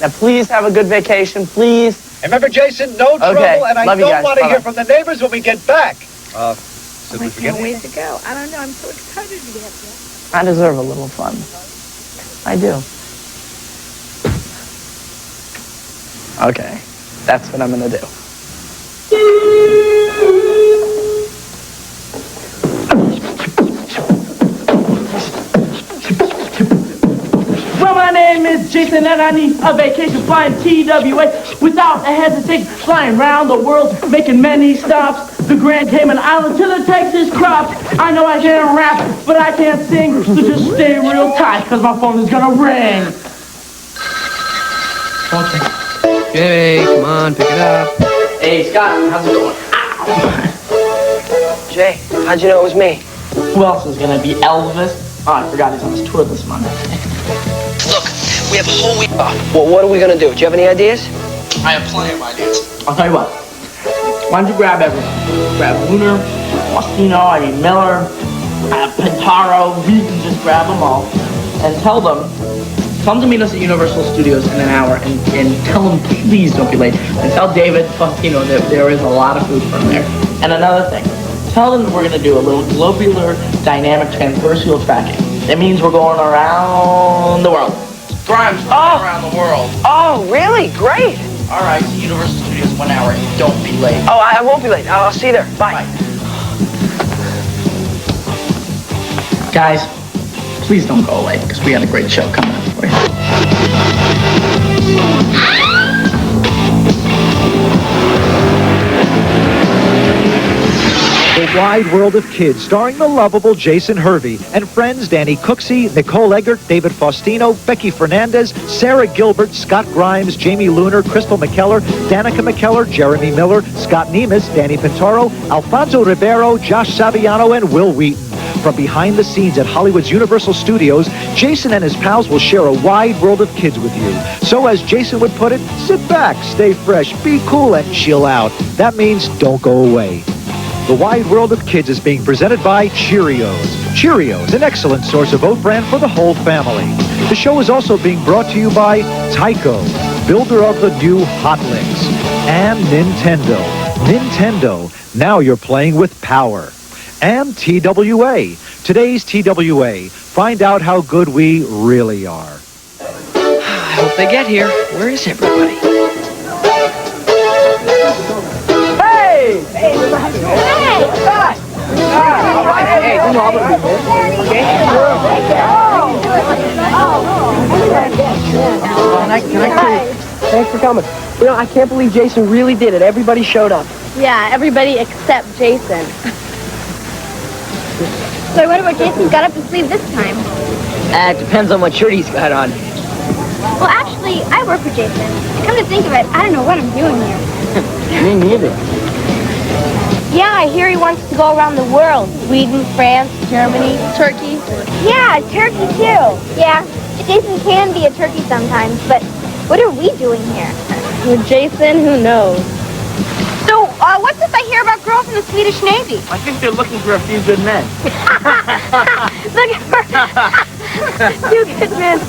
Now, please have a good vacation, please. And remember, Jason, no trouble, and I don't want to hear from the neighbors when we get back. I can't wait to go. I don't know. I'm so excited to get there. I deserve a little fun. I do. Okay, that's what I'm gonna do. Well, my name is Jason, and I need a vacation flying TWA without a hesitation, flying around the world, making many stops. The Grand Cayman Islands to the Texas crops. I know I can't rap, but I can't sing, so just stay real tight, because my phone is gonna ring. Okay. Jay, come on, pick it up. Hey, Scott, how's it going? Jay, how'd you know it was me? Who else is gonna be Elvis? Oh, I forgot he's on his tour this month. Look, we have a whole week off. Well, what are we gonna do? Do you have any ideas? I have plenty of ideas. I'll tell you what. Why don't you grab everyone? Grab Luner, Faustino, Miller, Pintauro, Wheaton, just grab them all. And tell them, come to meet us at Universal Studios in an hour and tell them, please don't be late. And tell David Faustino that there is a lot of food from there. And another thing, tell them that we're gonna do a little globular dynamic transversal tracking. That means we're going around the world. Grimes, around the world. Oh, really? Great. All right, so Universal Studios 1 hour. Don't be late. Oh, I won't be late. I'll see you there. Bye. Guys, please don't go away, because we got a great show coming up for you. The Wide World of Kids, starring the lovable Jason Hervey and friends Danny Cooksey, Nicole Eggert, David Faustino, Becky Fernandez, Sara Gilbert, Scott Grimes, Jamie Luner, Nicole McKellar, Danica McKellar, Jermey Miller, Scott Nemes, Danny Pintauro, Alfonzo Ribeiro, Josh Saviano, and Wil Wheaton. From behind the scenes at Hollywood's Universal Studios, Jason and his pals will share a wide world of kids with you. So as Jason would put it, sit back, stay fresh, be cool, and chill out. That means don't go away. The Wide World of Kids is being presented by Cheerios. Cheerios, an excellent source of oat bran for the whole family. The show is also being brought to you by Tyco, builder of the new Hot Licks, and Nintendo. Nintendo, now you're playing with power. And TWA, today's TWA. Find out how good we really are. I hope they get here. Where is everybody? Hey! Hey! Hey! You know I'm gonna be here. Okay? Can I thanks for coming. You know, I can't believe Jason really did it. Everybody showed up. Yeah, everybody except Jason. So I wonder what Jason's got up his sleeve this time. It depends on what shirt he's got on. Well, actually, I work for Jason. Come to think of it, I don't know what I'm doing here. Me neither. Yeah, I hear he wants to go around the world. Sweden, France, Germany, Turkey. Yeah, Turkey too. Yeah, Jason can be a turkey sometimes, but what are we doing here? With Jason, who knows? So, what's this I hear about girls in the Swedish Navy? I think they're looking for a few good men. Looking for few good men.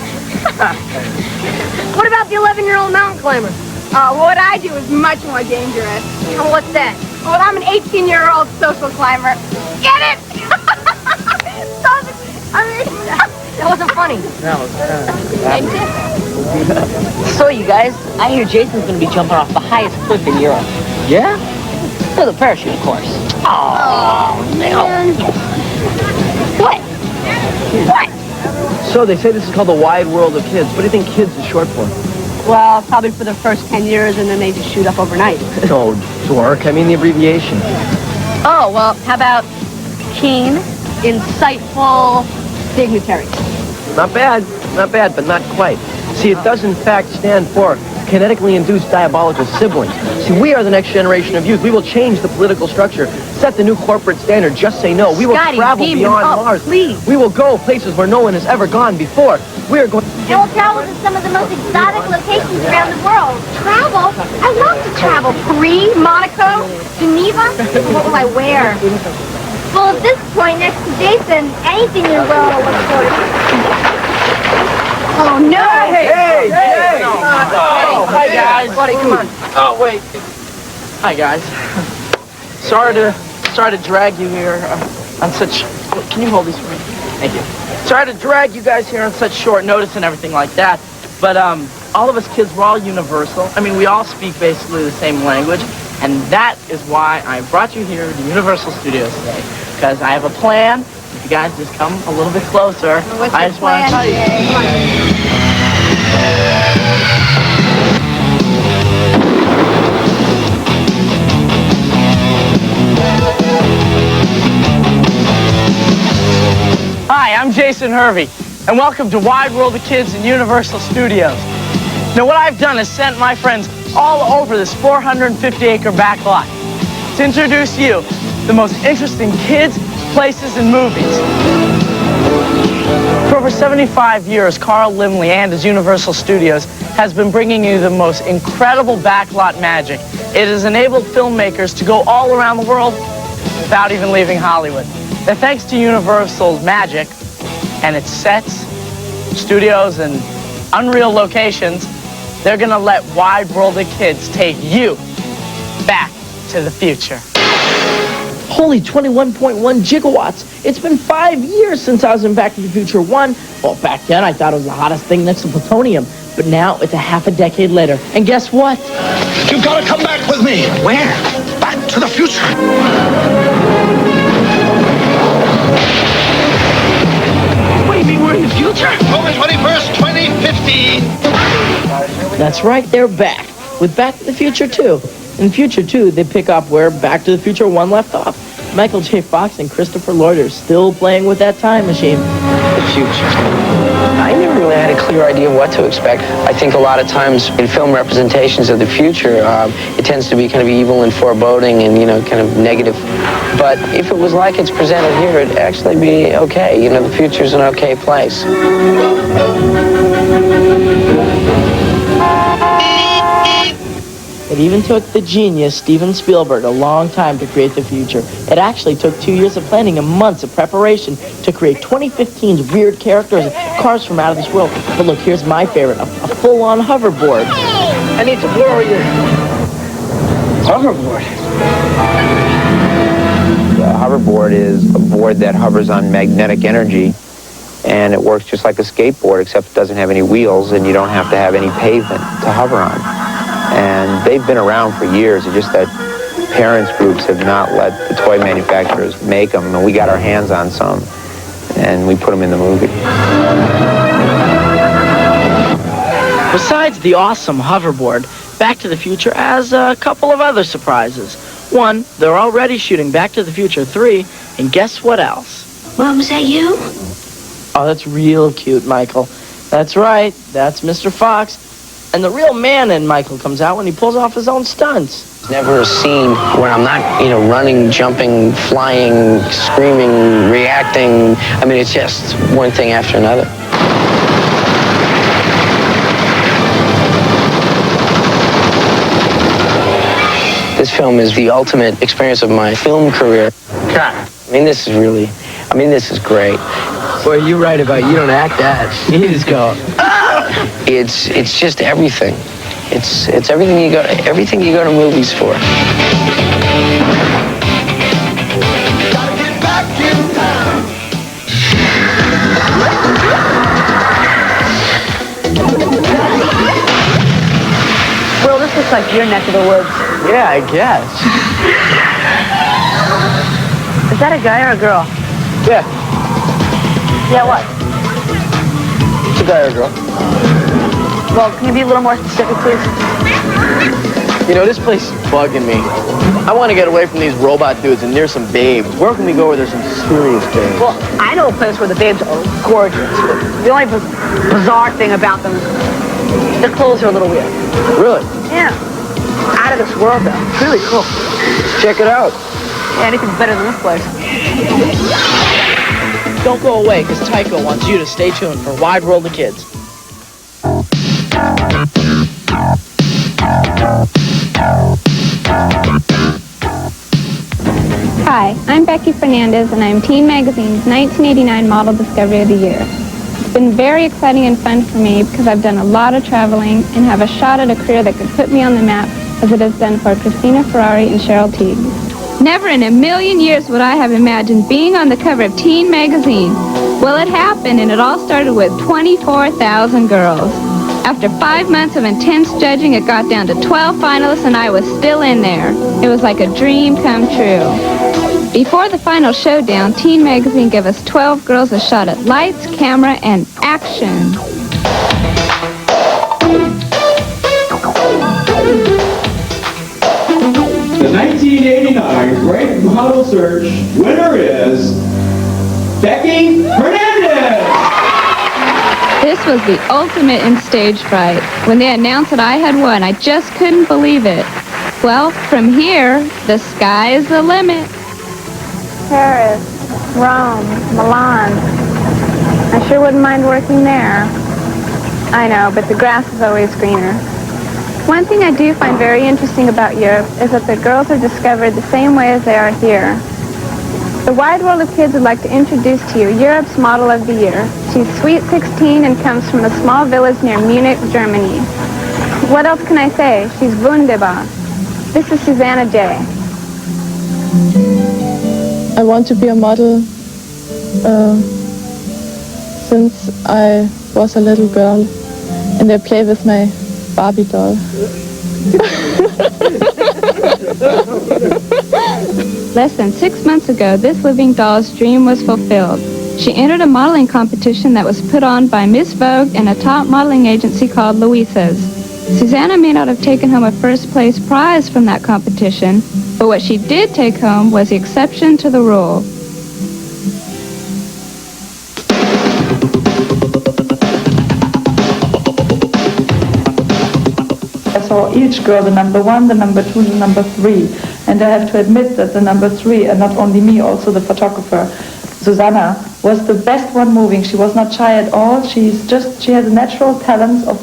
What about the 11-year-old mountain climber? What I do is much more dangerous. And what's that? Well, I'm an 18-year-old social climber. Get it? That wasn't funny. That was So, you guys, I hear Jason's going to be jumping off the highest cliff in Europe. Yeah? With a parachute, of course. Oh, no. What? What? So, they say this is called the Wide World of Kids. What do you think kids is short for? Well, probably for the first 10 years, and then they just shoot up overnight. No, dork. I mean the abbreviation. Oh, well, how about keen, insightful, dignitary? Not bad, but not quite. See, it does in fact stand for kinetically induced diabolical siblings. See, we are the next generation of youth. We will change the political structure, set the new corporate standard, just say no. We will travel beyond Mars. Please. We will go places where no one has ever gone before. We are going... And we'll travel to some of the most exotic locations around the world. Travel? I love to travel. Paris, Monaco, Geneva. What will I wear? Well, at this point, next to Jason, anything in the world will look sort of... Oh, no! Hey! No, guys. Buddy, come on. Oh, wait. Hi, guys. Sorry to drag you here on such... Can you hold these for me? Thank you. Sorry to drag you guys here on such short notice and everything like that. But all of us kids, we're all universal. I mean, we all speak basically the same language. And that is why I brought you here to Universal Studios today. Because I have a plan. If you guys just come a little bit closer, I just want to tell you. Hi, I'm Jason Hervey, and welcome to Wide World of Kids in Universal Studios. Now, what I've done is sent my friends all over this 450-acre back lot to introduce you the most interesting kids, places, and movies. For over 75 years, Carl Laemmle and his Universal Studios has been bringing you the most incredible backlot magic. It has enabled filmmakers to go all around the world without even leaving Hollywood. Now, thanks to Universal's magic and its sets, studios, and unreal locations, they're gonna let Wide World of Kids take you back to the future. Holy 21.1 gigawatts. It's been 5 years since I was in Back to the Future 1. Well, back then I thought it was the hottest thing next to plutonium. But now it's a half a decade later. And guess what? You've got to come back with me. Where? Back to the future. What do you mean we're in the future? October 21st, 2050. That's right, they're back. With Back to the Future 2. In Future 2, they pick up where Back to the Future 1 left off. Michael J. Fox and Christopher Lloyd are still playing with that time machine. The future. I never really had a clear idea of what to expect. I think a lot of times in film representations of the future, it tends to be kind of evil and foreboding and, kind of negative. But if it was like it's presented here, it'd actually be okay. The future's an okay place. It even took the genius Steven Spielberg a long time to create the future. It actually took 2 years of planning and months of preparation to create 2015's weird characters and cars from out of this world. But look, here's my favorite, a full-on hoverboard. I need to borrow your hoverboard. A hoverboard is a board that hovers on magnetic energy, and it works just like a skateboard, except it doesn't have any wheels, and you don't have to have any pavement to hover on. And they've been around for years. It's just that parents groups have not let the toy manufacturers make them, and we got our hands on some, and we put them in the movie. Besides the awesome hoverboard, Back to the Future has a couple of other surprises. One, they're already shooting Back to the Future 3, and guess what else? Mom, is that you? Oh, that's real cute, Michael. That's right, that's Mr. Fox. And the real man in Michael comes out when he pulls off his own stunts. There's never a scene where I'm not, running, jumping, flying, screaming, reacting. I mean, it's just one thing after another. This film is the ultimate experience of my film career. God, this is great. Boy, you're right about you don't act that. You just go. It's just everything. It's everything you go to movies for. Gotta get back in town. Well, this looks like your neck of the woods. Yeah, I guess. Is that a guy or a girl? Yeah, Yeah, what? it's a guy or a girl. Well, can you be a little more specific, please? This place is bugging me. I want to get away from these robot dudes and near some babes. Where can we go where there's some serious babes? Well, I know a place where the babes are gorgeous. The only bizarre thing about them is the clothes are a little weird. Really? Yeah. Out of this world, though. It's really cool. Check it out. Yeah, anything's better than this place. Don't go away, because Tycho wants you to stay tuned for Wide World of Kids. Hi, I'm Becky Fernandez, and I'm Teen Magazine's 1989 Model Discovery of the Year. It's been very exciting and fun for me because I've done a lot of traveling and have a shot at a career that could put me on the map as it has done for Christina Ferrari and Cheryl Teague. Never in a million years would I have imagined being on the cover of Teen magazine. Well, it happened, and it all started with 24,000 girls. After 5 months of intense judging, it got down to 12 finalists, and I was still in there. It was like a dream come true. Before the final showdown, Teen magazine gave us 12 girls a shot at lights, camera, and action. The 1989 Great Model Search winner is Becky Fernandez. This was the ultimate in stage fright. When they announced that I had won, I just couldn't believe it. Well, from here, the sky is the limit. Paris, Rome, Milan. I sure wouldn't mind working there. I know, but the grass is always greener. One thing I do find very interesting about Europe is that the girls are discovered the same way as they are here. The wide world of kids would like to introduce to you Europe's model of the year. She's sweet 16 and comes from a small village near Munich, Germany. What else can I say? She's wunderbar. This is Susanna J. I want to be a model since I was a little girl, and I play with my Barbie doll. Less than 6 months ago, this living doll's dream was fulfilled. She entered a modeling competition that was put on by Miss Vogue and a top modeling agency called Louisa's. Susanna may not have taken home a first place prize from that competition, but what she did take home was the exception to the rule. I saw each girl, the number 1, the number 2, the number 3. And I have to admit that the number 3, and not only me, also the photographer, Susanna, was the best one moving. She was not shy at all. She has a natural talent of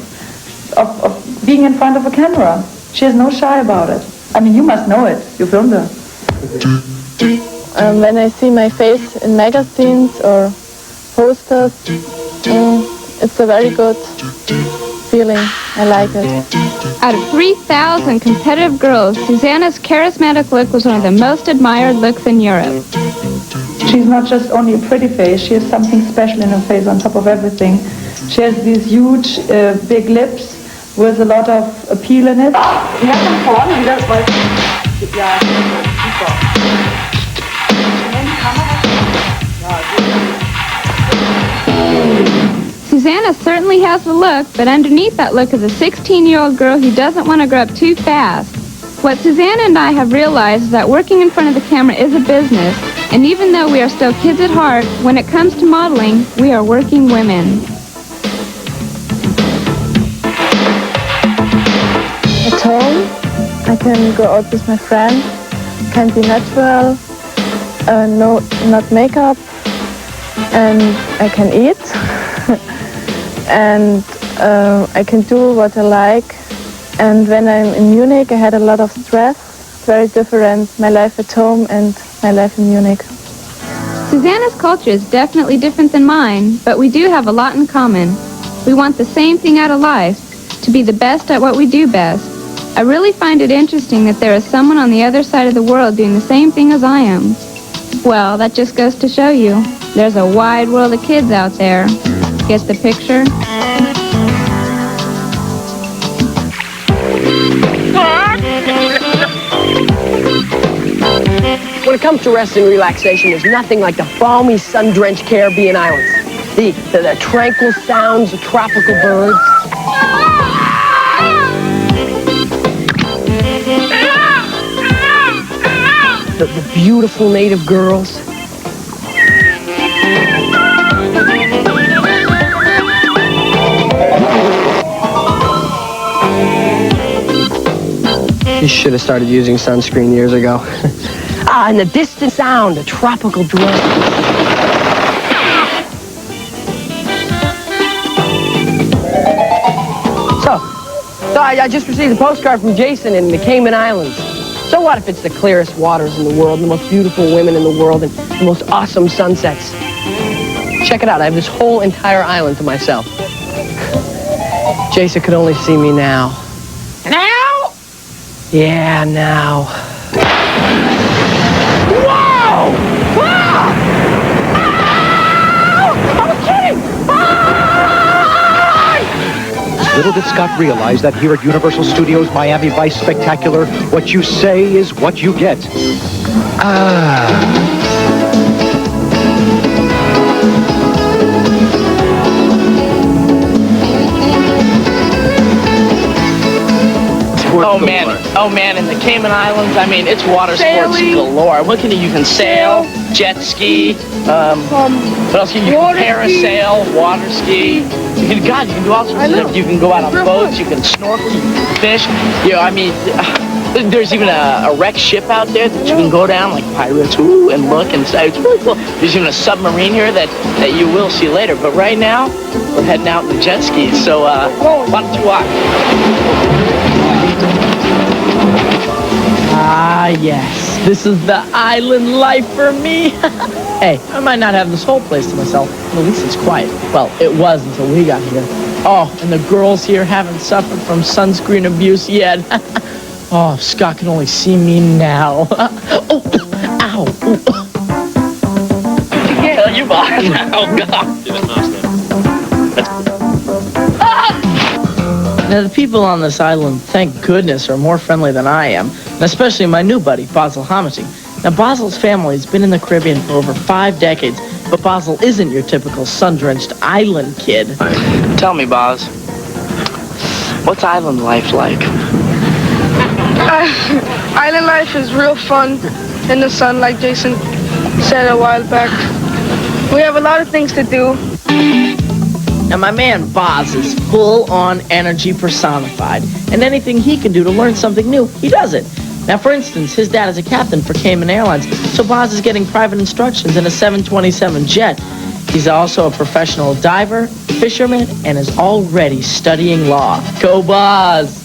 being in front of a camera. She has no shy about it. I mean, you must know it. You filmed her. When I see my face in magazines or posters, it's a very good feeling. I like it. Out of 3,000 competitive girls, Susanna's charismatic look was one of the most admired looks in Europe. She's not just only a pretty face, she has something special in her face on top of everything. She has these huge, big lips with a lot of appeal in it. Susanna certainly has the look, but underneath that look is a 16-year-old girl who doesn't want to grow up too fast. What Susanna and I have realized is that working in front of the camera is a business, and even though we are still kids at heart, when it comes to modeling, we are working women. At home, I can go out with my friends, can be natural, not makeup, and I can eat. And I can do what I like. And when I'm in Munich, I had a lot of stress. Very different, my life at home and my life in Munich. Susanna's culture is definitely different than mine, but we do have a lot in common. We want the same thing out of life, to be the best at what we do best. I really find it interesting that there is someone on the other side of the world doing the same thing as I am. Well, that just goes to show you, there's a wide world of kids out there. Get the picture? When it comes to rest and relaxation, there's nothing like the balmy, sun-drenched Caribbean islands. The tranquil sounds of tropical birds. The beautiful native girls. You should have started using sunscreen years ago. And the distant sound, the tropical drone. So I just received a postcard from Jason in the Cayman Islands. So what if it's the clearest waters in the world, the most beautiful women in the world, and the most awesome sunsets? Check it out. I have this whole entire island to myself. Jason could only see me now. Now? Yeah, now. Wow! Wow! I'm kidding! Little did Scott realize that here at Universal Studios Miami Vice Spectacular, what you say is what you get. Oh man, in the Cayman Islands, I mean, it's water sports galore. What can you can sail, jet ski, what else can you can parasail, water ski. You can do all sorts of stuff. You can go out on boats, you can snorkel, you can fish. You know, I mean, there's even a wrecked ship out there that you can go down like pirates, and look and say, it's really cool. There's even a submarine here that you will see later. But right now, we're heading out in the jet skis. So, why don't you watch? Ah, yes. This is the island life for me. Hey, I might not have this whole place to myself. At least it's quiet. Well, it was until we got here. Oh, and the girls here haven't suffered from sunscreen abuse yet. Oh, if Scott can only see me now. Oh, ow. Tell you, boss. Oh, God. Now, the people on this island, thank goodness, are more friendly than I am, and especially my new buddy, Basil Hamilton. Now, Basil's family has been in the Caribbean for over 5 decades, but Basil isn't your typical sun-drenched island kid. Tell me, Baz, what's island life like? Island life is real fun in the sun, like Jason said a while back. We have a lot of things to do. Now, my man Boz is full-on energy personified, and anything he can do to learn something new, he does it. Now, for instance, his dad is a captain for Cayman Airlines, so Boz is getting private instructions in a 727 jet. He's also a professional diver, fisherman, and is already studying law. Go Boz!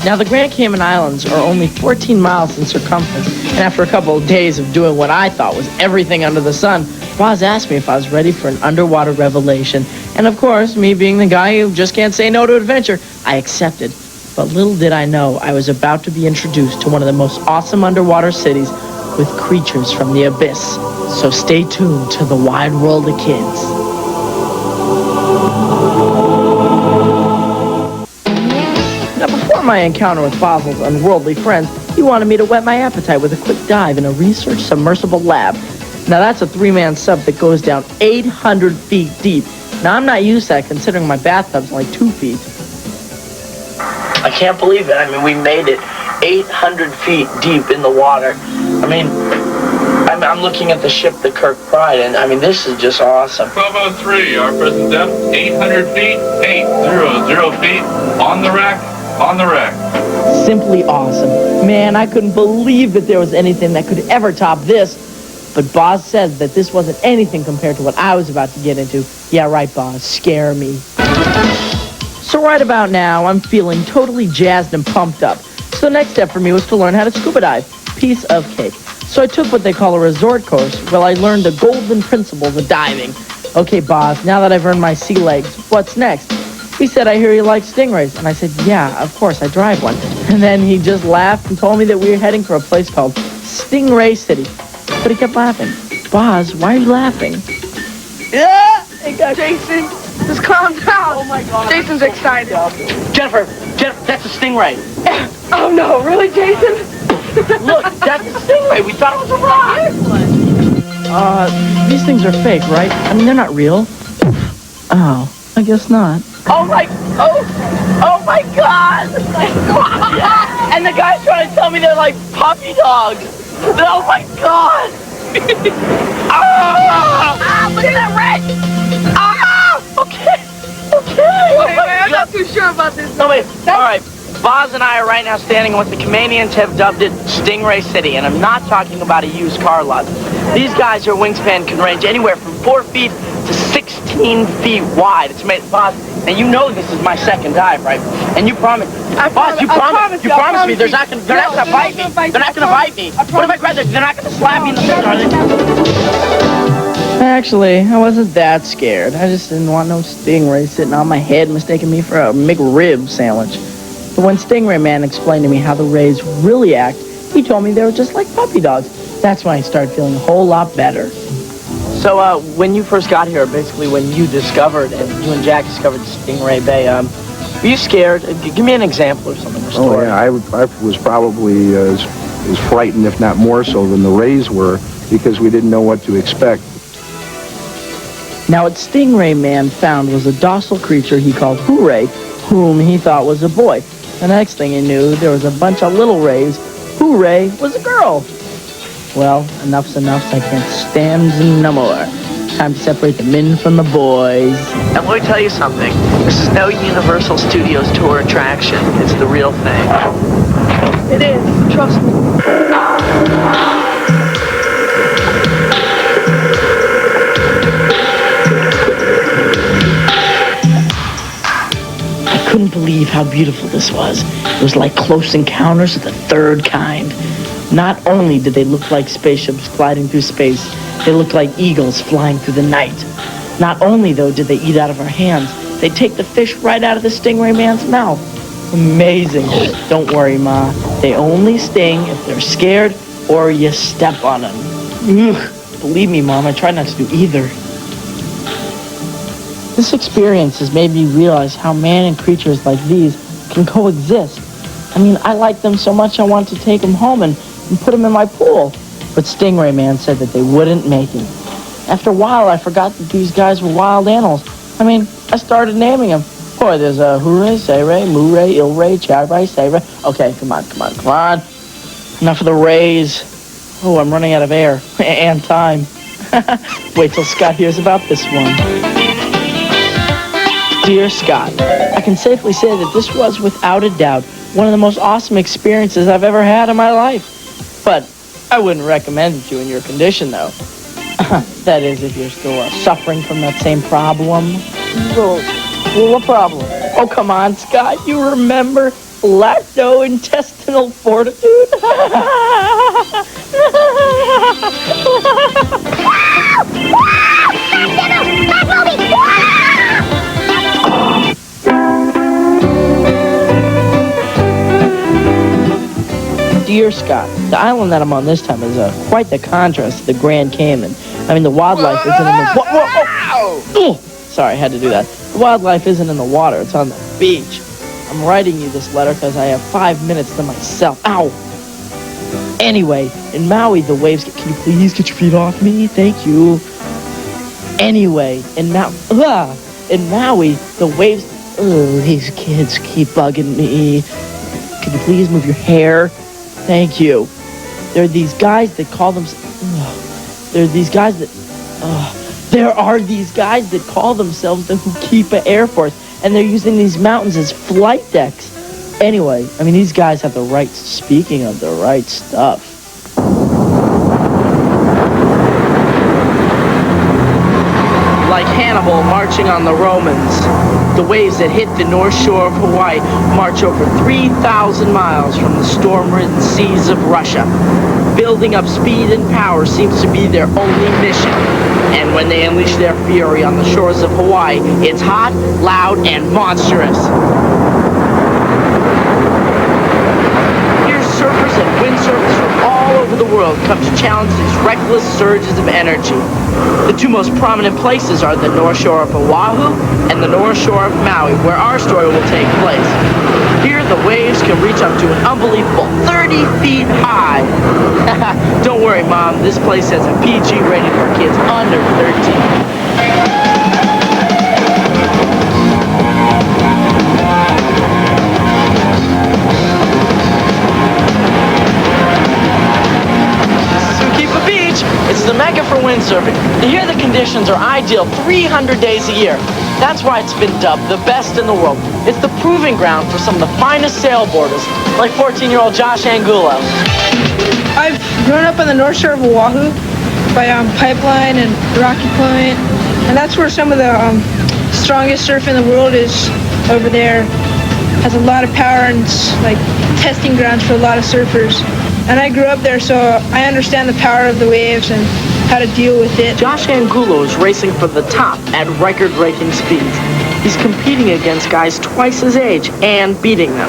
Now, the Grand Cayman Islands are only 14 miles in circumference, and after a couple of days of doing what I thought was everything under the sun, Boz asked me if I was ready for an underwater revelation. And of course, me being the guy who just can't say no to adventure, I accepted. But little did I know I was about to be introduced to one of the most awesome underwater cities with creatures from the abyss. So stay tuned to the wide world of kids. Now, before my encounter with Basil's unworldly friends, he wanted me to whet my appetite with a quick dive in a research submersible lab. Now, that's a 3-man sub that goes down 800 feet deep. Now, I'm not used to that, considering my bathtub's like 2 feet. I can't believe it. I mean, we made it 800 feet deep in the water. I mean, I'm looking at the ship, the Kirk Pride, and I mean, this is just awesome. 1203, our present depth, 800 feet, 800 feet, on the rack, on the wreck. Simply awesome. Man, I couldn't believe that there was anything that could ever top this. But Boz said that this wasn't anything compared to what I was about to get into. Yeah, right, Boz. Scare me. So right about now, I'm feeling totally jazzed and pumped up. So the next step for me was to learn how to scuba dive. Piece of cake. So I took what they call a resort course, where I learned the golden principles of diving. Okay, Boz, now that I've earned my sea legs, what's next? He said, I hear you like stingrays. And I said, yeah, of course, I drive one. And then he just laughed and told me that we were heading for a place called Stingray City. But he kept laughing. Boz, why are you laughing? Yeah! Jason, just calm down. Oh my God. Jason's excited. Jennifer, that's a stingray. Oh no, really, Jason? Look, that's a stingray. We thought it was a rock. These things are fake, right? I mean, they're not real. Oh, I guess not. Oh my God! And the guy's trying to tell me they're like puppy dogs. Oh my God! Look at that red! Okay. Wait, I'm not too sure about this. No, wait. All right. Boz and I are right now standing in what the Caymanians have dubbed it Stingray City, and I'm not talking about a used car lot. These guys, their wingspan can range anywhere from 4 feet to 16 feet wide. It's made, Boz, and you know this is my second dive, right? And you promised, Boz, you promised me they're not gonna bite me. They're not gonna bite me. What if I grab them? They're not gonna slap me in the face, are they? Actually, I wasn't that scared. I just didn't want no stingray sitting on my head mistaking me for a McRib sandwich. But when Stingray Man explained to me how the rays really act, he told me they were just like puppy dogs. That's when I started feeling a whole lot better. So, when you first got here, basically when you discovered, and you and Jack discovered Stingray Bay, were you scared? Give me an example or something. Oh, yeah, I was probably as frightened, if not more so, than the rays were, because we didn't know what to expect. Now, what Stingray Man found was a docile creature he called Hooray, whom he thought was a boy. The next thing he knew, there was a bunch of little rays. Hooray was a girl. Well, enough's enough, so I can't stand no more. Time to separate the men from the boys. And let me tell you something. This is no Universal Studios tour attraction. It's the real thing. It is. Trust me. I couldn't believe how beautiful this was. It was like Close Encounters of the Third Kind. Not only did they look like spaceships gliding through space, they looked like eagles flying through the night. Not only, though, did they eat out of our hands, they take the fish right out of the Stingray Man's mouth. Amazing. Don't worry, Ma. They only sting if they're scared or you step on them. Ugh. Believe me, Mom, I try not to do either. This experience has made me realize how man and creatures like these can coexist. I mean, I like them so much I want to take them home and put them in my pool. But Stingray Man said that they wouldn't make it. After a while, I forgot that these guys were wild animals. I mean, I started naming them. Boy, there's a Hooray, Say-Ray, Moo-Ray, Il-Ray, Chad-Ray, Say-Ray. Okay, come on. Enough of the rays. Oh, I'm running out of air and time. Wait till Scott hears about this one. Dear Scott, I can safely say that this was, without a doubt, one of the most awesome experiences I've ever had in my life. But I wouldn't recommend it to you in your condition, though. That is, if you're still suffering from that same problem. Well, what problem? Oh, come on, Scott. You remember lacto-intestinal fortitude? Dear Scott, the island that I'm on this time is quite the contrast to the Grand Cayman. I mean, the wildlife isn't in the... Whoa. Sorry, I had to do that. The wildlife isn't in the water. It's on the beach. I'm writing you this letter because I have 5 minutes to myself. Ow! Anyway, in Maui, the waves get... Can you please get your feet off me? Thank you. Anyway, in Maui, the waves... Oh, these kids keep bugging me. Can you please move your hair? Thank you. There are these guys that call themselves... There are these guys that call themselves the Hukipa Air Force, and they're using these mountains as flight decks. Anyway, I mean, these guys have the right... Speaking of the right stuff... Like Hannibal marching on the Romans, the waves that hit the north shore of Hawaii march over 3,000 miles from the storm-ridden seas of Russia. Building up speed and power seems to be their only mission. And when they unleash their fury on the shores of Hawaii, it's hot, loud, and monstrous. Here's surfers and windsurfers from all over the world come to challenge these reckless surges of energy. The two most prominent places are the North Shore of Oahu and the North Shore of Maui, where our story will take place. Here, the waves can reach up to an unbelievable 30 feet high. Don't worry, Mom, this place has a PG rating for kids under 13. It's the mecca for windsurfing. Here the conditions are ideal 300 days a year. That's why it's been dubbed the best in the world. It's the proving ground for some of the finest sailboarders, like 14-year-old Josh Angulo. I've grown up on the North Shore of Oahu by Pipeline and Rocky Point, and that's where some of the strongest surf in the world is over there. Has a lot of power and it's like testing grounds for a lot of surfers. And I grew up there, so I understand the power of the waves and how to deal with it. Josh Angulo is racing for the top at record-breaking speeds. He's competing against guys twice his age and beating them.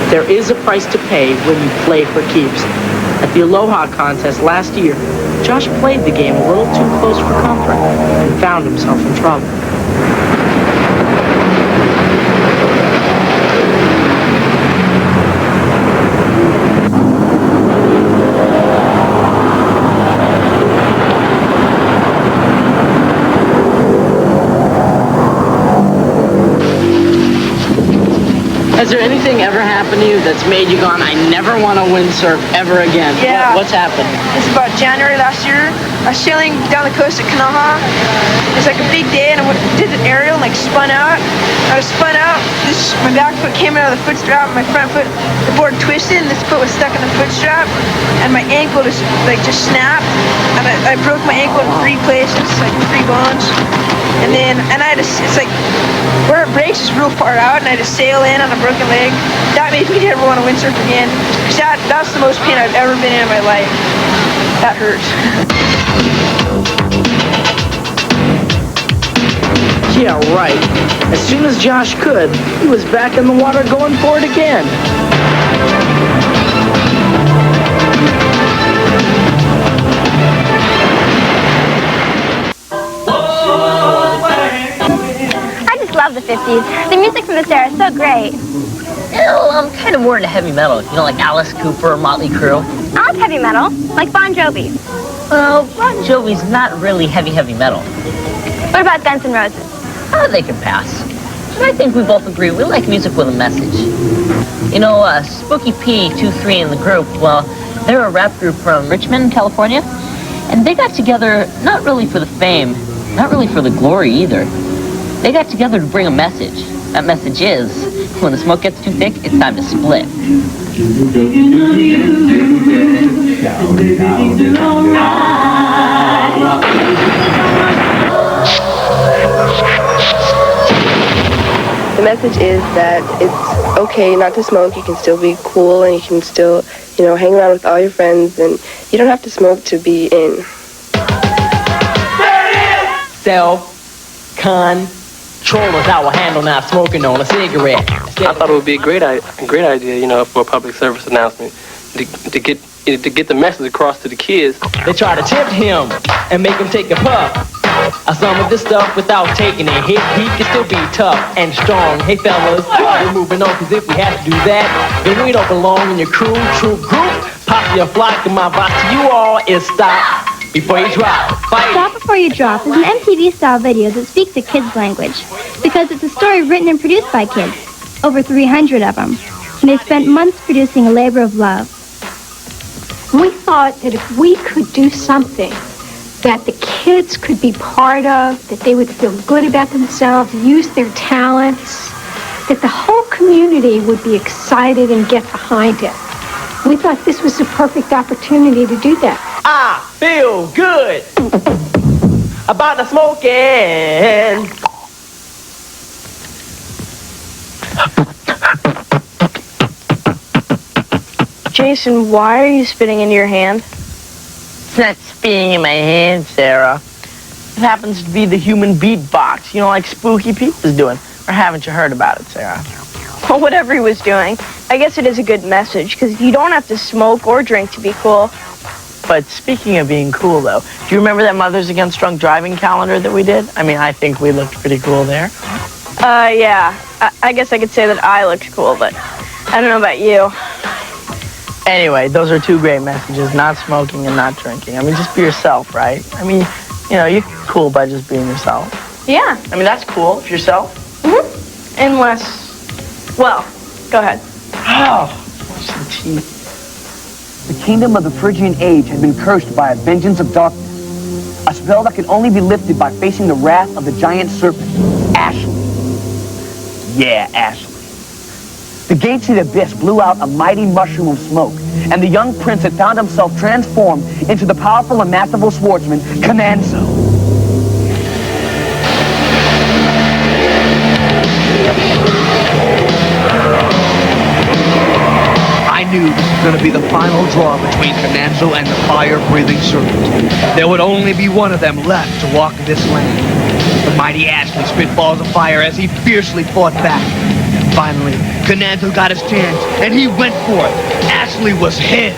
There is a price to pay when you play for keeps. At the Aloha contest last year, Josh played the game a little too close for comfort and found himself in trouble. Has there anything ever happened to you that's made you gone, I never want to windsurf ever again? Yeah. What's happened? It's about January last year. I was sailing down the coast at Kanaha. It's like a big day, and I did an aerial and like spun out. I was spun out. My back foot came out of the foot strap. My front foot, the board twisted, and this foot was stuck in the foot strap. And my ankle just snapped. And I broke my ankle in 3 places, like 3 bones. And I had to, it's like, where it breaks is real far out, and I had to sail in on a broken leg. That made me never want to windsurf again. Because that's the most pain I've ever been in my life. That hurts. Yeah, right. As soon as Josh could, he was back in the water going for it again. I just love the 50s. The music from this era is so great. Well, I'm kind of more into heavy metal. You know, like Alice Cooper, Motley Crue. I like heavy metal, like Bon Jovi. Well, Bon Jovi's not really heavy metal. What about Guns N' Roses? Oh, they can pass. But I think we both agree we like music with a message. You know, Spooky P23 in the group, well, they're a rap group from Richmond, California. And they got together not really for the fame, not really for the glory either. They got together to bring a message. That message is, when the smoke gets too thick, it's time to split. The message is that it's okay not to smoke. You can still be cool, and you can still, hang around with all your friends, and you don't have to smoke to be in. Self-control is how I handle not smoking on a cigarette. I thought it would be a great idea, for a public service announcement to get the message across to the kids. They try to tempt him and make him take a puff of some of this stuff without taking it. He can still be tough and strong. Hey fellas, we're moving on, because if we have to do that, then we don't belong in your true group. Pop your flock, and my advice to you all is stop before you drop. Fight. Stop Before You Drop is an MTV-style video that speaks a kid's language, because it's a story written and produced by kids, over 300 of them, and they spent months producing a labor of love. We thought that if we could do something that the kids could be part of, that they would feel good about themselves, use their talents, that the whole community would be excited and get behind it. We thought this was the perfect opportunity to do that. I feel good about the smoking. Jason, why are you spitting into your hand? It's not spitting in my hand, Sarah. It happens to be the human beatbox, like Spooky Pete was doing. Or haven't you heard about it, Sarah? Well, whatever he was doing, I guess it is a good message, because you don't have to smoke or drink to be cool. But speaking of being cool, though, do you remember that Mothers Against Drunk Driving calendar that we did? I think we looked pretty cool there. Yeah. I guess I could say that I looked cool, but I don't know about you. Anyway, those are 2 great messages, not smoking and not drinking. Just be yourself, right? You're cool by just being yourself. Yeah. That's cool, if yourself. Mm-hmm. Unless, well, go ahead. Oh, The kingdom of the Phrygian age had been cursed by a vengeance of darkness, a spell that could only be lifted by facing the wrath of the giant serpent, Ashley. Yeah, Ashley. The gates of the abyss blew out a mighty mushroom of smoke, and the young prince had found himself transformed into the powerful and masterful swordsman, Cananzo. I knew going to be the final draw between Fernandez and the fire-breathing serpent. There would only be one of them left to walk this land. The mighty Ashley spit balls of fire as he fiercely fought back. Finally, Fernandez got his chance, and he went for it. Ashley was his.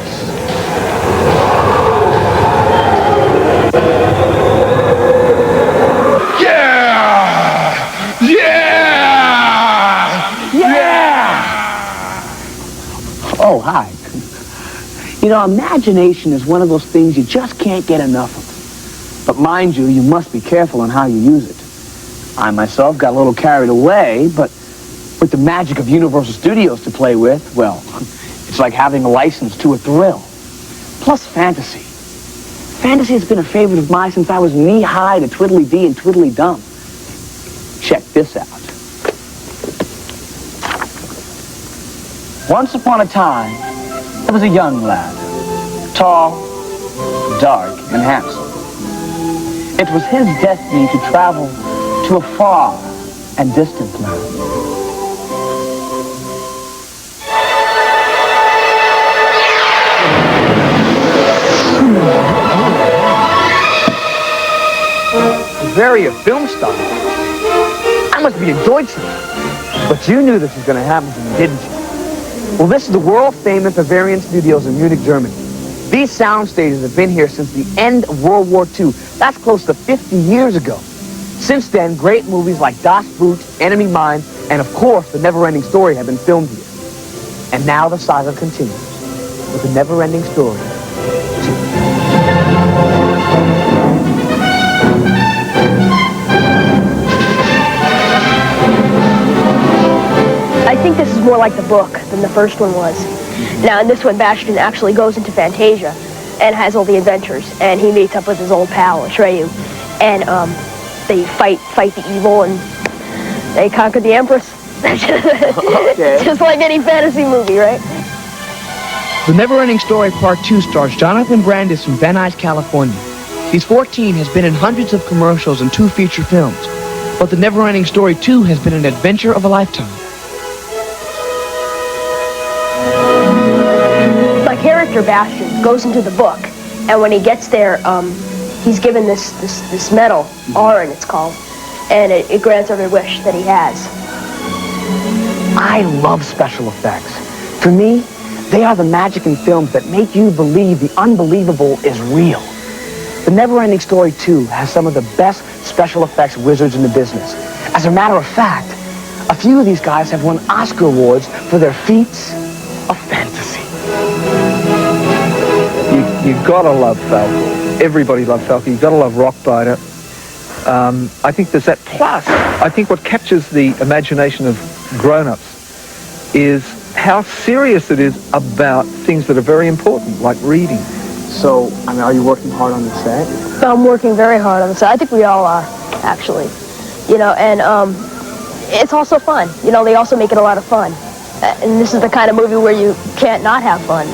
Oh, hi. You know, imagination is one of those things you just can't get enough of. But mind you, you must be careful on how you use it. I myself got a little carried away, but with the magic of Universal Studios to play with, well, it's like having a license to a thrill. Plus fantasy. Fantasy has been a favorite of mine since I was knee-high to Twiddly-Dee and Twiddly-Dum. Check this out. Once upon a time, there was a young lad, tall, dark, and handsome. It was his destiny to travel to a far and distant land. Very a film star. I must be a Deutschland. But you knew this was going to happen to me, didn't you? Well, this is the world-famous Bavarian Studios in Munich, Germany. These sound stages have been here since the end of World War II. That's close to 50 years ago. Since then, great movies like Das Boot, Enemy Mine, and of course, The NeverEnding Story have been filmed here. And now the saga continues with The NeverEnding Story. I think this is more like the book than the first one was. Now, in this one, Bastian actually goes into Fantasia and has all the adventures, and he meets up with his old pal, Atreyu, and they fight the evil, and they conquer the Empress. Okay. Just like any fantasy movie, right? The NeverEnding Story Part 2 stars Jonathan Brandis from Van Nuys, California. He's 14, has been in hundreds of commercials and 2 feature films. But The NeverEnding Story 2 has been an adventure of a lifetime. My character, Bastian, goes into the book, and when he gets there, he's given this medal, Aron it's called, and it grants every wish that he has. I love special effects. For me, they are the magic in films that make you believe the unbelievable is real. The NeverEnding Story 2 has some of the best special effects wizards in the business. As a matter of fact, a few of these guys have won Oscar awards for their feats of fantasy. You gotta love Falco. Everybody loves Falco. You gotta love Rockbiter. I think there's that. Plus, I think what captures the imagination of grown-ups is how serious it is about things that are very important, like reading. So, I mean, are you working hard on the set? I'm working very hard on the set. I think we all are, actually. You know, and it's also fun. You know, they also make it a lot of fun. And this is the kind of movie where you can't not have fun.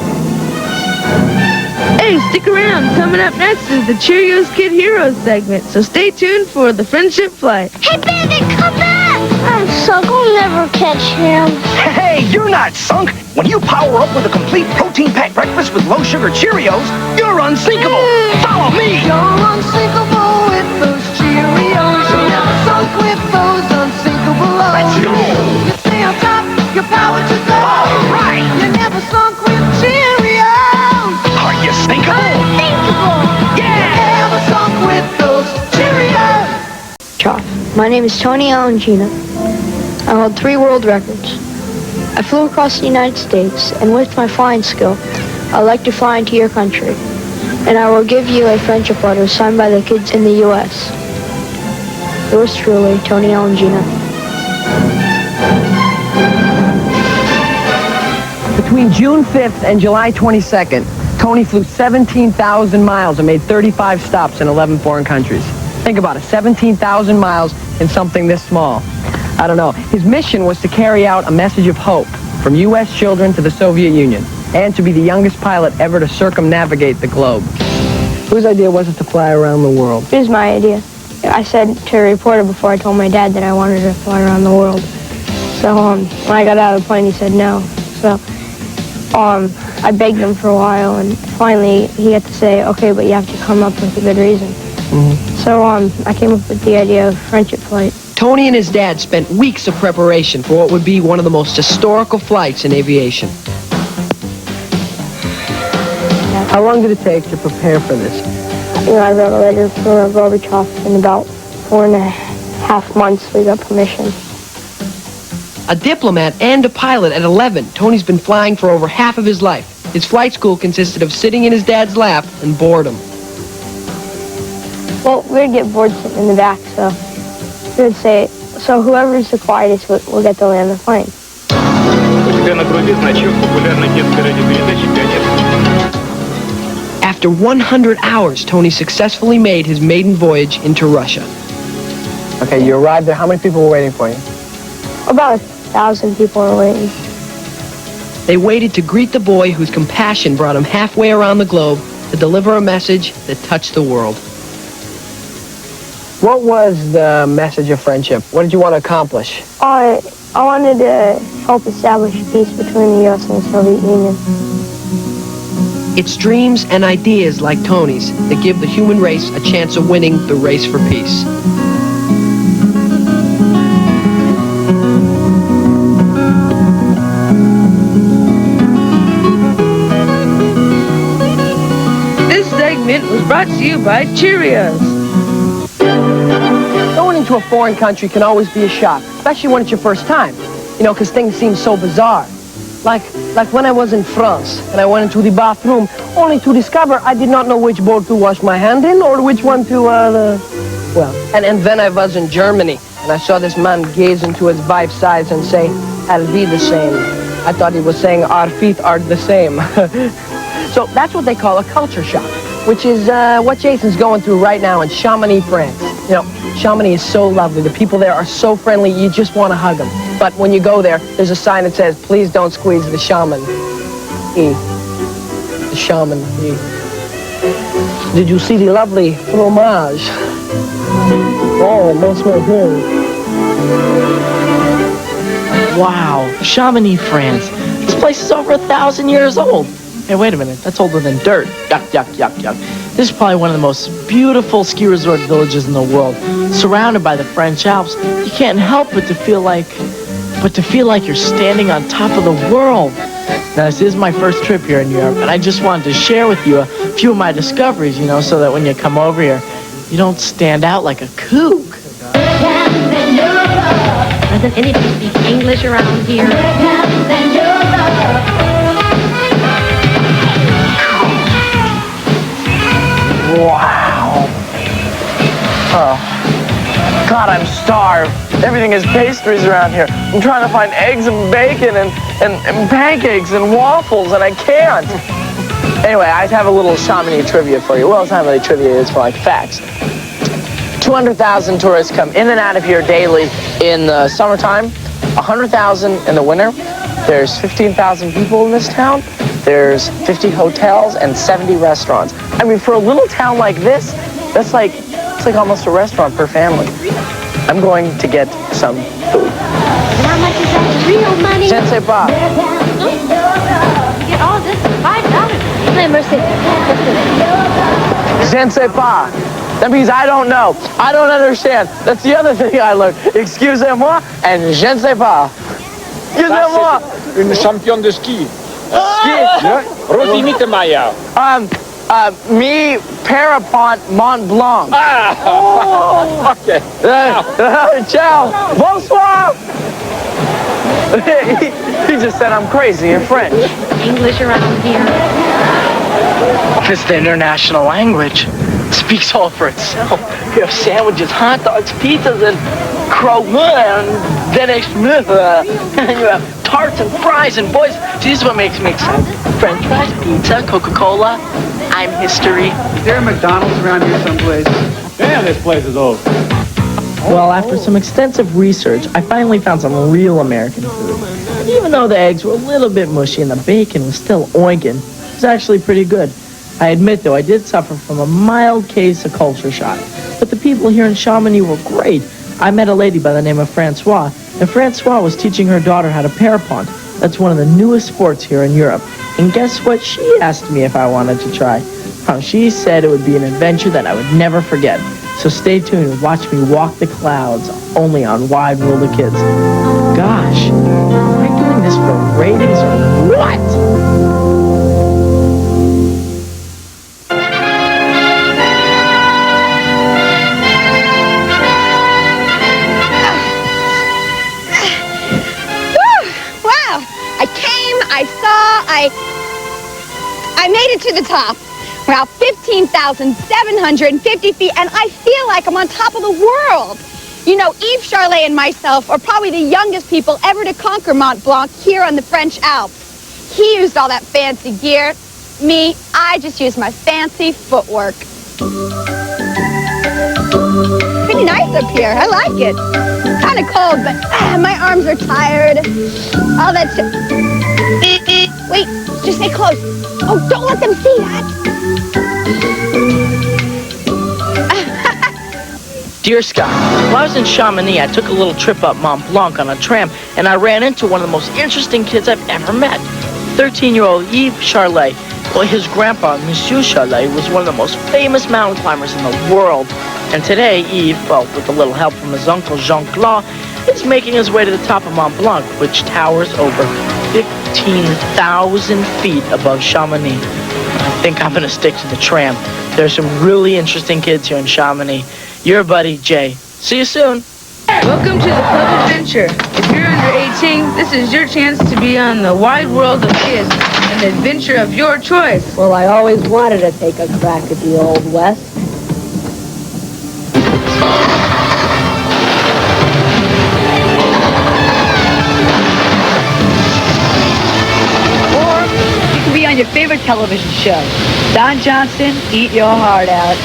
Hey, stick around. Coming up next is the Cheerios Kid Heroes segment, so stay tuned for the Friendship Flight. Hey, Bandit, come back! I'm sunk. I'll never catch him. Hey, you're not sunk. When you power up with a complete protein-packed breakfast with low-sugar Cheerios, you're unsinkable. Follow me. You're unsinkable with those Cheerios. You're never sunk with those unsinkable lows. Let's go. You stay on top, you're powered to go. All right. You're never sunk with Cheerios. Are you sinkable? Unsinkable. Yeah. You're never sunk with those Cheerios. My name is Tony Alangina. I hold 3 world records. I flew across the United States, and with my flying skill, I'd like to fly into your country. And I will give you a friendship letter signed by the kids in the U.S. Yours truly, Tony Alangina. Between June 5th and July 22nd, Tony flew 17,000 miles and made 35 stops in 11 foreign countries. Think about it, 17,000 miles in something this small. I don't know. His mission was to carry out a message of hope from U.S. children to the Soviet Union, and to be the youngest pilot ever to circumnavigate the globe. Whose idea was it to fly around the world? It was my idea. I said to a reporter before I told my dad that I wanted to fly around the world. So when I got out of the plane, he said no. So I begged him for a while, and finally he had to say, okay, but you have to come up with a good reason. So I came up with the idea of friendship flight. Tony and his dad spent weeks of preparation for what would be one of the most historical flights in aviation. How long did it take to prepare for this? I wrote a letter for Gorbachev. In about 4.5 months we got permission. A diplomat and a pilot at 11, Tony's been flying for over half of his life. His flight school consisted of sitting in his dad's lap and boredom. Well, we'd get bored sitting in the back, so we would say, so whoever's the quietest will get to land the plane. After 100 hours, Tony successfully made his maiden voyage into Russia. Okay, you arrived there. How many people were waiting for you? About 1,000 people were waiting. They waited to greet the boy whose compassion brought him halfway around the globe to deliver a message that touched the world. What was the message of friendship? What did you want to accomplish? I wanted to help establish peace between the U.S. and the Soviet Union. It's dreams and ideas like Tony's that give the human race a chance of winning the race for peace. This segment was brought to you by Cheerios. Going into a foreign country can always be a shock, especially when it's your first time, you know, because things seem so bizarre. Like when I was in France and I went into the bathroom only to discover I did not know which bowl to wash my hand in or which one to, and then I was in Germany and I saw this man gaze into his wife's eyes and say, I'll be the same. I thought he was saying our feet are the same. So that's what they call a culture shock, which is what Jason's going through right now in Chamonix, France. You know, Chamonix is so lovely. The people there are so friendly, you just want to hug them. But when you go there, there's a sign that says, please don't squeeze the shaman. The shaman. Did you see the lovely fromage? Oh, most good. Wow, Chamonix, France. This place is over 1,000 years old. Hey, wait a minute. That's older than dirt. Yuck, yuck, yuck, yuck. This is probably one of the most beautiful ski resort villages in the world, surrounded by the French Alps. You can't help but to feel like you're standing on top of the world. Now, this is my first trip here in Europe, and I just wanted to share with you a few of my discoveries, you know, so that when you come over here, you don't stand out like a kook. Doesn't anybody speak English around here? Wow. Oh. God, I'm starved. Everything is pastries around here. I'm trying to find eggs and bacon and pancakes and waffles, and I can't. Anyway, I have a little Chamonix trivia for you. Well, it's not really trivia, it's more like facts. 200,000 tourists come in and out of here daily in the summertime, 100,000 in the winter. There's 15,000 people in this town. There's 50 hotels and 70 restaurants. I mean, for a little town like this, it's like almost a restaurant per family. I'm going to get some food. How much is that real money? Je ne sais pas. You get all this for $5. Je ne sais pas. That means I don't know. I don't understand. That's the other thing I learned. Excusez-moi and je ne sais pas. Excusez-moi. Une championne de ski. Ski? Rosimite Maya. Me, Parapente, Mont Blanc. Ah, okay. Ciao. Bonsoir. He just said I'm crazy in French. English around here. It's the international language. It speaks all for itself. You have sandwiches, hot dogs, pizzas, and croissants, and then and you have tarts and fries, and boys, see, this is what makes me excited. French fries, pizza, Coca-Cola. I'm history. Is there a McDonald's around here someplace? Damn, this place is old. Well, after some extensive research, I finally found some real American food. And even though the eggs were a little bit mushy and the bacon was still oinking, it was actually pretty good. I admit, though, I did suffer from a mild case of culture shock. But the people here in Chamonix were great. I met a lady by the name of Francois, and Francois was teaching her daughter how to parapente. That's one of the newest sports here in Europe. And guess what she asked me if I wanted to try? She said it would be an adventure that I would never forget. So stay tuned and watch me walk the clouds only on Wide World of Kids. Gosh, am I doing this for ratings or what? I made it to the top. We're now 15,750 feet, and I feel like I'm on top of the world. You know, Yves Charlet and myself are probably the youngest people ever to conquer Mont Blanc here on the French Alps. He used all that fancy gear. Me, I just used my fancy footwork. Pretty nice up here. I like it. Kind of cold, but my arms are tired. All that shit. Wait, just stay close. Oh, don't let them see that. Dear Scott, while I was in Chamonix, I took a little trip up Mont Blanc on a tram, and I ran into one of the most interesting kids I've ever met. 13-year-old Yves Charlet. Well, his grandpa, Monsieur Charlet, was one of the most famous mountain climbers in the world. And today, Yves, well, with a little help from his uncle Jean-Claude, is making his way to the top of Mont Blanc, which towers over 15,000 feet above Chamonix. I think I'm going to stick to the tram. There's some really interesting kids here in Chamonix. Your buddy, Jay. See you soon. Welcome to the Club Adventure. If you're under 18, this is your chance to be on the Wide World of Kids, an adventure of your choice. Well, I always wanted to take a crack at the Old West. Or you can be on your favorite television show. Don Johnson, Eat Your Heart Out.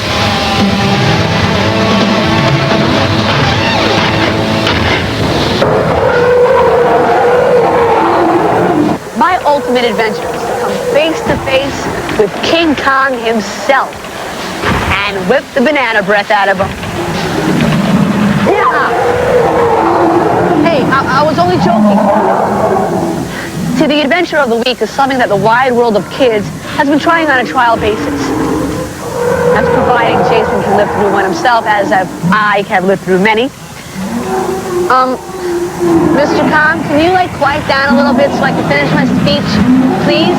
My ultimate adventure is to come face to face with King Kong himself and whip the banana breath out of him. Yeah. Hey, I was only joking. See, the adventure of the week is something that the Wide World of Kids has been trying on a trial basis. That's providing Jason can live through one himself, as I have lived through many. Mr. Kong, can you, quiet down a little bit so I can finish my speech, please?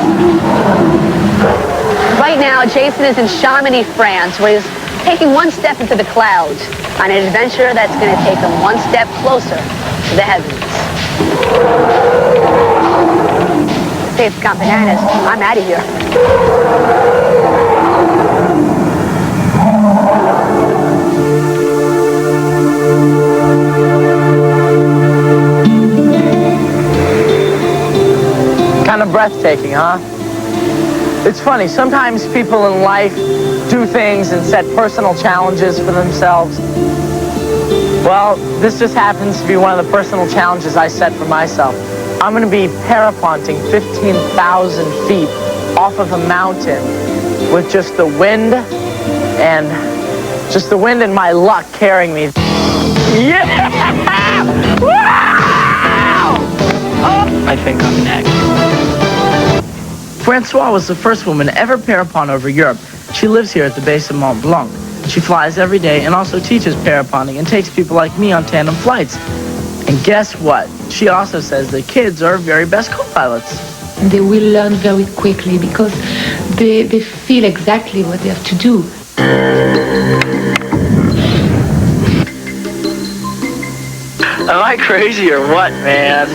Right now, Jason is in Chamonix, France, where he's taking one step into the clouds on an adventure that's going to take him one step closer to the heavens. Say it's got bananas. I'm out of here. Kind of breathtaking, huh? It's funny, sometimes people in life do things and set personal challenges for themselves. Well, this just happens to be one of the personal challenges I set for myself. I'm going to be parapenting 15,000 feet off of a mountain with just the wind and my luck carrying me. Yeah! Wow! Oh, I think I'm next. Francoise was the first woman to ever parapent over Europe. She lives here at the base of Mont Blanc. She flies every day and also teaches parapenting and takes people like me on tandem flights. And guess what? She also says the kids are her very best co-pilots. They will learn very quickly because they feel exactly what they have to do. Am I crazy or what, man?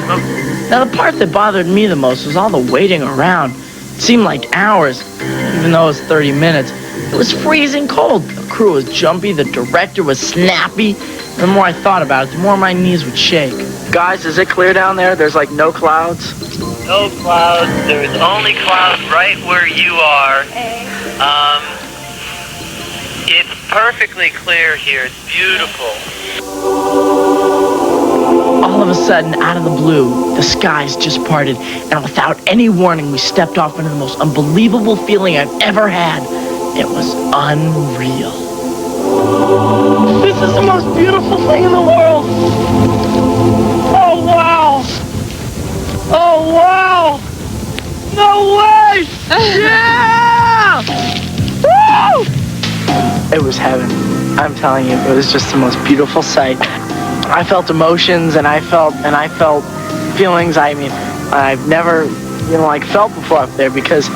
Now, the part that bothered me the most was all the waiting around. It seemed like hours, even though it was 30 minutes. It was freezing cold. The crew was jumpy, the director was snappy. The more I thought about it, the more my knees would shake. Guys, is it clear down there? There's no clouds? No clouds. There's only clouds right where you are. It's perfectly clear here. It's beautiful. All of a sudden, out of the blue, the skies just parted, and without any warning, we stepped off into the most unbelievable feeling I've ever had. It was unreal. This is the most beautiful thing in the world. Oh, wow. Oh, Oh, wow! No way! Yeah! Woo! It was heaven. I'm telling you, it was just the most beautiful sight. I felt emotions and I felt feelings I've never, felt before up there because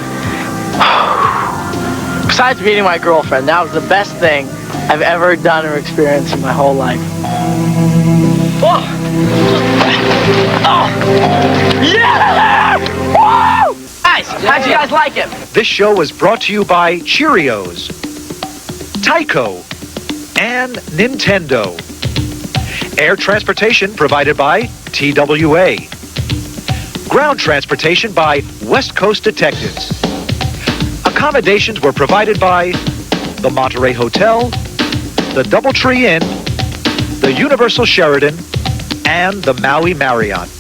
besides meeting my girlfriend, that was the best thing I've ever done or experienced in my whole life. Oh! Oh! Yeah! Woo! Nice! How'd you guys like it? This show was brought to you by Cheerios, Tyco, and Nintendo. Air transportation provided by TWA. Ground transportation by West Coast Detectives. Accommodations were provided by the Monterey Hotel, the Doubletree Inn, the Universal Sheraton, and the Maui Marriott.